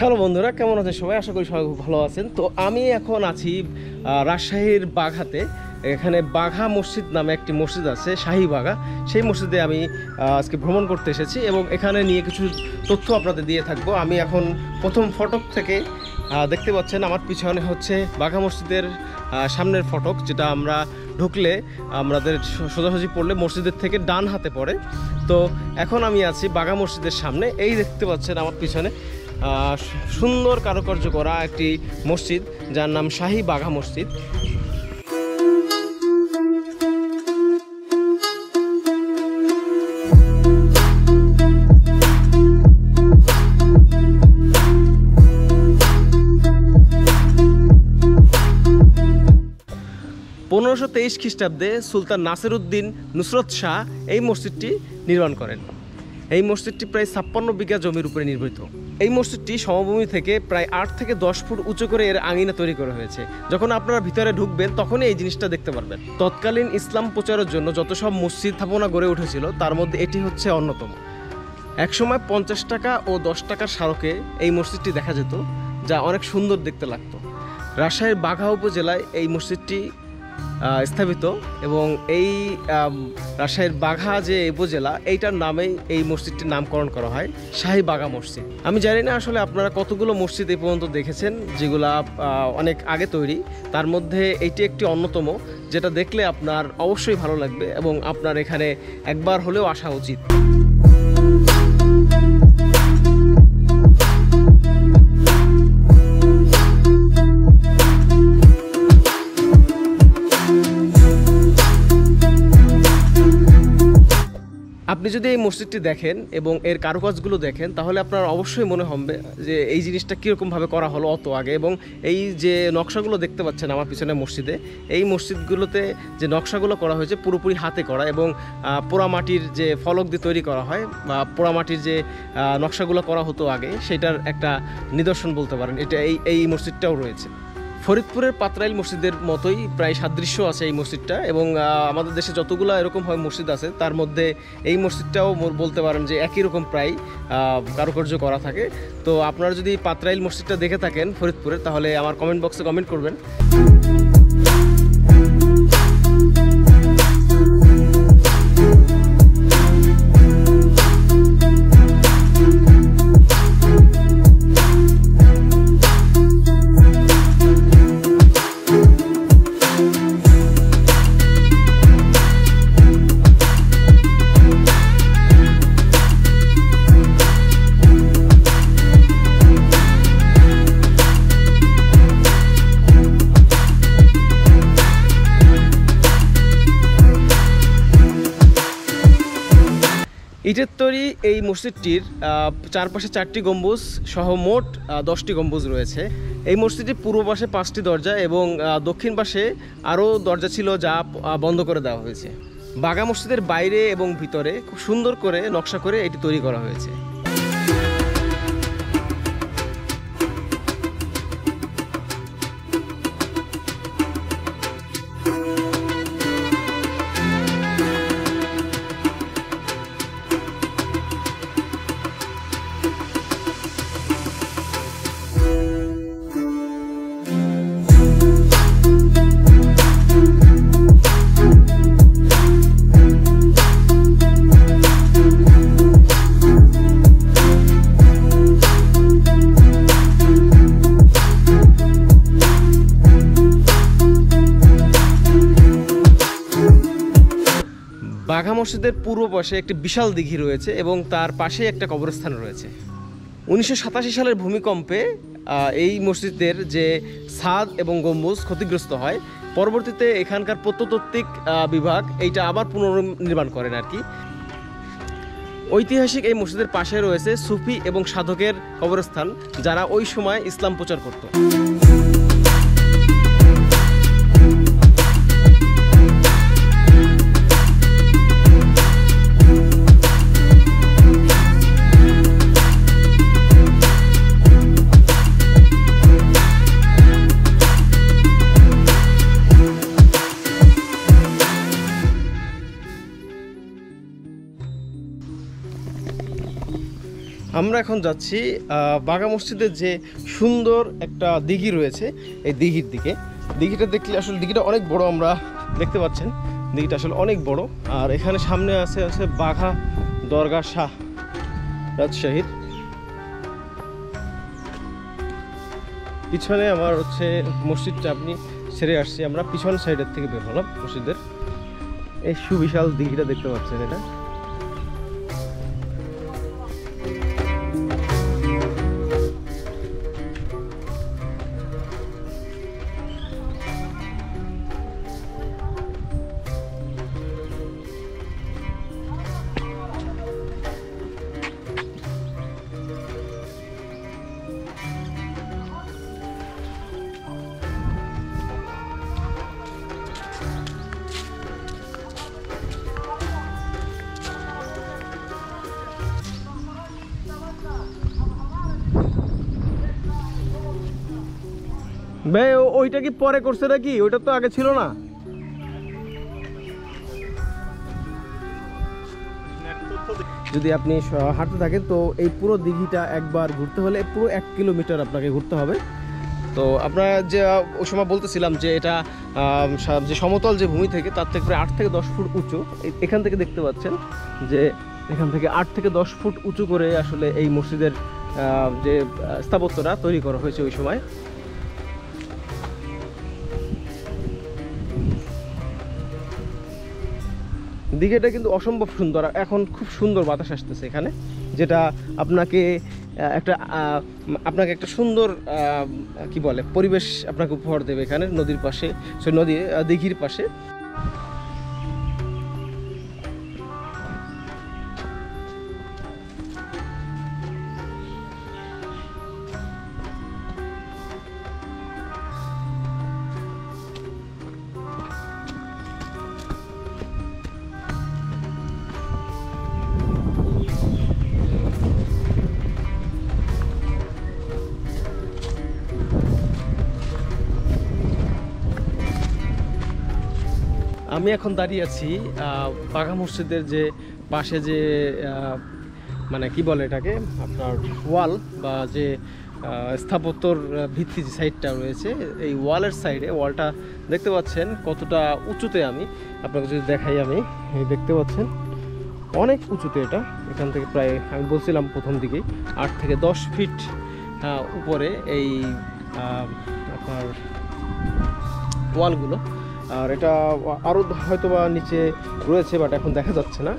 Hello বন্ধুরা, কেমন আছেন সবাই? আশা করি সবাই খুব ভালো আছেন। তো আমি এখন আছি রাজশাহীর বাঘাতে। এখানে বাঘা মসজিদ নামে একটি মসজিদ আছে, শাহী বাঘা। সেই মসজিদে আমি আজকে ভ্রমণ করতে এসেছি এবং এখানে নিয়ে কিছু তথ্য আপনাদের দিয়ে থাকবো। আমি এখন প্রথম ফটক থেকে দেখতে পাচ্ছেন আমার পিছনে হচ্ছে বাঘা মসজিদের সামনের ফটক, যেটা আমরা ঢুকলে আমাদের সোজাসুজি পড়লে মসজিদের থেকে ডান হাতে পড়ে। তো এখন আমি আছি বাঘা মসজিদের সামনে। এই দেখতে পাচ্ছেন আমার পিছনে সুন্দর কারুকার্য করা একটি মসজিদ, যার নাম শাহী বাঘা মসজিদ। (1523 খ্রিস্টাব্দে সুলতান নাসিরউদ্দিন নুসরত শাহ এই মসজিদটি নির্মাণ করেন। এই মসজিদটি প্রায় 56 বিঘা জমির উপরে নির্মিত। এই মসজিদটি সমভূমি থেকে প্রায় 8 থেকে 10 ফুট উঁচু করে এর আঙিনা তৈরি করা হয়েছে। যখন আপনারা ভিতরে ঢুকবেন তখনই এই জিনিসটা দেখতে পারবেন। তৎকালীন ইসলাম প্রচারের জন্য যত সব মসজিদ স্থাপনা গড়ে উঠেছিল তার মধ্যে এটি হচ্ছে অন্যতম। একসময় 50 টাকা ও 10 টাকার স্মারকে এই মসজিদটি দেখা যেত, যা অনেক সুন্দর দেখতে লাগতো। রাজশাহীর বাঘা উপজেলায় এই মসজিদটি স্থাপিত এবং এই রাজশাহীর বাঘা যে উপজেলা, এইটার নামেই এই মসজিদটির নামকরণ করা হয় শাহী বাঘা মসজিদ। আমি জানি না আসলে আপনারা কতগুলো মসজিদ এই পর্যন্ত দেখেছেন যেগুলা অনেক আগে তৈরি, তার মধ্যে এইটি একটি অন্যতম, যেটা দেখলে আপনার অবশ্যই ভালো লাগবে এবং আপনার এখানে একবার হলেও আসা উচিত। আপনি যদি এই মসজিদটি দেখেন এবং এর কারুকাজগুলো দেখেন তাহলে আপনার অবশ্যই মনে হবে যে এই জিনিসটা কীরকমভাবে করা হলো অত আগে। এবং এই যে নকশাগুলো দেখতে পাচ্ছেন আমার পিছনে মসজিদে, এই মসজিদগুলোতে যে নকশাগুলো করা হয়েছে পুরোপুরি হাতে করা এবং পোড়ামাটির যে ফলক দিয়ে তৈরি করা হয় বা পোড়ামাটির যে নকশাগুলো করা হতো আগে, সেটার একটা নিদর্শন বলতে পারেন। এটা এই মসজিদটাও রয়েছে। ফরিদপুরের পাতরাইল মসজিদের মতোই প্রায় সাদৃশ্য আছে এই মসজিদটা এবং আমাদের দেশে যতগুলো এরকম হয় মসজিদ আছে তার মধ্যে এই মসজিদটাও বলতে পারেন যে একই রকম প্রায় কারুকার্য করা থাকে। তো আপনারা যদি পাতরাইল মসজিদটা দেখে থাকেন ফরিদপুরের, তাহলে আমার কমেন্ট বক্সে কমেন্ট করবেন। ইটের তৈরি এই মসজিদটির চারপাশে 4টি গম্বুজ সহ মোট 10টি গম্বুজ রয়েছে। এই মসজিদটির পূর্ব পাশে 5টি দরজা এবং দক্ষিণ পাশে আরও দরজা ছিল, যা বন্ধ করে দেওয়া হয়েছে। বাঘা মসজিদের বাইরে এবং ভিতরে খুব সুন্দর করে নকশা করে এটি তৈরি করা হয়েছে। বাঘা মসজিদের পূর্ব পাশে একটি বিশাল দিঘি রয়েছে এবং তার পাশে একটা কবরস্থান রয়েছে। 1987 সালের ভূমিকম্পে এই মসজিদের যে ছাদ এবং গম্বুজ ক্ষতিগ্রস্ত হয়। পরবর্তীতে এখানকার প্রত্নতাত্ত্বিক বিভাগ এইটা আবার পুনর্নির্মাণ করেন আর কি। ঐতিহাসিক এই মসজিদের পাশে রয়েছে সুফি এবং সাধকের কবরস্থান, যারা ওই সময় ইসলাম প্রচার করত। আমরা এখন যাচ্ছি বাগা মসজিদের যে সুন্দর একটা দিঘি রয়েছে এই দিঘির দিকে। দিঘিটা দেখলে আসলে দিঘিটা অনেক বড়, আমরা দেখতে পাচ্ছেন দিঘিটা আসলে অনেক বড়। আর এখানে সামনে আছে বাঘা দরগা শাহ রাজশাহীর। পিছনে আমার মসজিদটা আপনি ছেড়ে আসছি, আমরা পিছন সাইডের থেকে বের হলাম মসজিদের। এই সুবিশাল দিঘিটা দেখতে পাচ্ছেন এটা। ভাই ওইটা কি পরে করছে নাকি? ওইটা তো আগে ছিল না। যদি আপনি হাঁটতে থাকেন তো এই পুরো দিঘিটা একবার ঘুরতে হলে পুরো 1 কিলোমিটার আপনাকে ঘুরতে হবে। তো আপনারা যে ওই সময় বলতেছিলাম যে এটা যে সমতল যে ভূমি থেকে তার থেকে প্রায় 8 থেকে 10 ফুট উঁচু। এখান থেকে দেখতে পাচ্ছেন যে এখান থেকে 8 থেকে 10 ফুট উঁচু করে আসলে এই মসজিদের যে স্থাপত্যটা তৈরি করা হয়েছে ওই সময়। দিঘিটা কিন্তু অসম্ভব সুন্দর। এখন খুব সুন্দর বাতাস আসতেছে এখানে, যেটা আপনাকে একটা সুন্দর কি বলে পরিবেশ আপনাকে উপহার দেবে এখানে নদীর পাশে, দিঘির পাশে। আমি এখন দাঁড়িয়ে আছি বাঘা মসজিদের যে পাশে যে মানে কি বলে এটাকে আপনার ওয়াল বা যে স্থাপত্যর ভিত্তি যে সাইডটা রয়েছে, এই ওয়ালের সাইডে ওয়ালটা দেখতে পাচ্ছেন কতটা উঁচুতে। আমি আপনাকে যদি দেখাই, আমি দেখতে পাচ্ছেন অনেক উঁচুতে এটা। এখান থেকে প্রায় আমি বলছিলাম প্রথম দিকেই 8 থেকে 10 ফিট উপরে এই আপনার ওয়ালগুলো। আর এটা আরও হয়তো বা নিচে রয়েছে, বাট এখন দেখা যাচ্ছে না।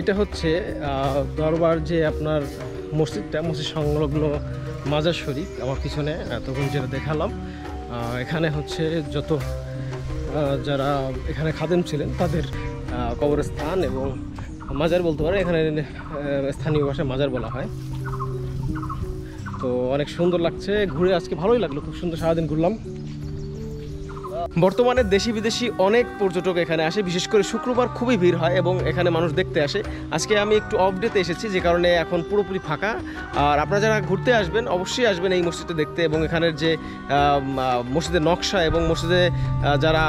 এটা হচ্ছে দরবার যে আপনার মসজিদ সংলগ্ন মাজার শরীফ। আমার পিছনে তখন যেটা দেখালাম, এখানে হচ্ছে যত যারা এখানে খাদেম ছিলেন তাদের কবরস্থান এবং মাজার বলতে পারে, এখানে স্থানীয় ভাষায় মাজার বলা হয়। তো তো অনেক সুন্দর লাগছে ঘুরে, আজকে ভালোই লাগলো, খুব সুন্দর সারাদিন ঘুরলাম। বর্তমানে দেশি বিদেশি অনেক পর্যটক এখানে আসে, বিশেষ করে শুক্রবার খুবই ভিড় হয় এবং এখানে মানুষ দেখতে আসে। আজকে আমি একটু অফ ডেতে এসেছি, যে কারণে এখন পুরোপুরি ফাঁকা। আর আপনারা যারা ঘুরতে আসবেন অবশ্যই আসবেন এই মসজিদটা দেখতে, এবং এখানের যে মসজিদের নকশা এবং মসজিদে যারা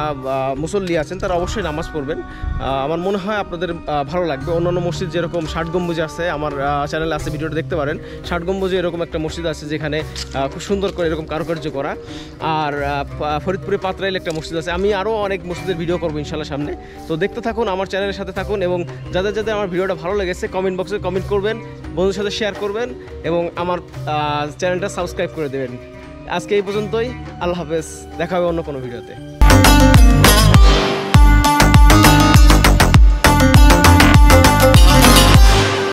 মুসল্লি আছেন তারা অবশ্যই নামাজ পড়বেন। আমার মনে হয় আপনাদের ভালো লাগবে। অন্যান্য মসজিদ যেরকম 60 গম্বুজ আছে, আমার চ্যানেলে আছে, ভিডিওটা দেখতে পারেন। 60 গম্বুজে এরকম একটা মসজিদ আছে যেখানে খুব সুন্দর করে এরকম কারুকার্য করা। আর ফরিদপুরে পাতরাইল একটা মসজিদ আছে। আমি আরও অনেক মসজিদের ভিডিও করবো ইনশাল্লাহ সামনে। তো দেখতে থাকুন, আমার চ্যানেলের সাথে থাকুন, এবং যাদের যাদের আমার ভিডিওটা ভালো লেগেছে কমেন্ট বক্সে কমেন্ট করবেন, বন্ধুদের সাথে শেয়ার করবেন এবং আমার চ্যানেলটা সাবস্ক্রাইব করে দেবেন। আজকে এই পর্যন্তই, আল্লাহ হাফেজ, দেখা হবে অন্য কোনো ভিডিওতে।